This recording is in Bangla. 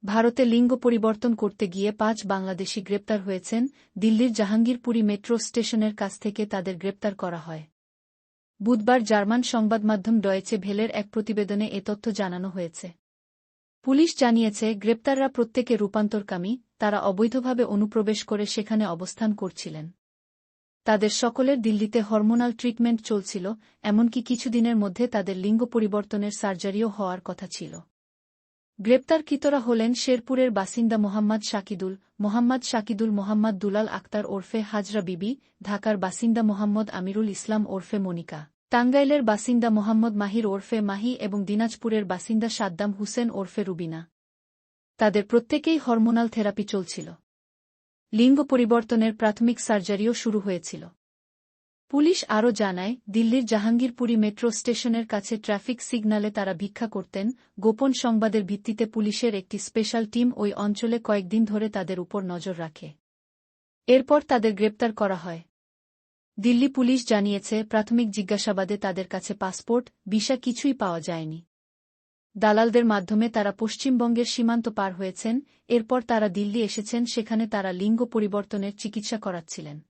ভারতে লিঙ্গ পরিবর্তন করতে গিয়ে ৫ বাংলাদেশি গ্রেপ্তার হয়েছেন। দিল্লির জাহাঙ্গীরপুরী মেট্রো স্টেশনের কাছ থেকে তাদের গ্রেপ্তার করা হয়। বুধবার জার্মান সংবাদমাধ্যম ডয়েচে ভেলের এক প্রতিবেদনে এ তথ্য জানানো হয়েছে। পুলিশ জানিয়েছে, গ্রেপ্তাররা প্রত্যেকে রূপান্তরকামী, তারা অবৈধভাবে অনুপ্রবেশ করে সেখানে অবস্থান করছিলেন। তাদের সকলের দিল্লিতে হরমোনাল ট্রিটমেন্ট চলছিল, এমনকি কিছুদিনের মধ্যে তাদের লিঙ্গ পরিবর্তনের সার্জারিও হওয়ার কথা ছিল। গ্রেপ্তারকৃতরা হলেন শেরপুরের বাসিন্দা মোহাম্মদ শাকিদুল, মোহাম্মদ দুলাল আক্তার ওরফে হাজরা বিবি, ঢাকার বাসিন্দা মোহাম্মদ আমিরুল ইসলাম ওরফে মনিকা, টাঙ্গাইলের বাসিন্দা মোহাম্মদ মাহির ওরফে মাহি এবং দিনাজপুরের বাসিন্দা সাদ্দাম হুসেন ওরফে রুবিনা। তাদের প্রত্যেকেই হরমোনাল থেরাপি চলছিল। লিঙ্গ পরিবর্তনের প্রাথমিক সার্জারিও শুরু হয়েছিল। পুলিশ আরও জানায়, দিল্লির জাহাঙ্গীরপুরী মেট্রো স্টেশনের কাছে ট্রাফিক সিগন্যালে তারা ভিক্ষা করতেন। গোপন সংবাদের ভিত্তিতে পুলিশের একটি স্পেশাল টিম ওই অঞ্চলে কয়েকদিন ধরে তাদের উপর নজর রাখে। এরপর তাদের গ্রেপ্তার করা হয়। দিল্লি পুলিশ জানিয়েছে, প্রাথমিক জিজ্ঞাসাবাদে তাদের কাছে পাসপোর্ট, ভিসা কিছুই পাওয়া যায়নি। দালালদের মাধ্যমে তারা পশ্চিমবঙ্গের সীমান্ত পার হয়েছেন। এরপর তারা দিল্লি এসেছেন, সেখানে তারা লিঙ্গ পরিবর্তনের চিকিৎসা করাচ্ছিলেন।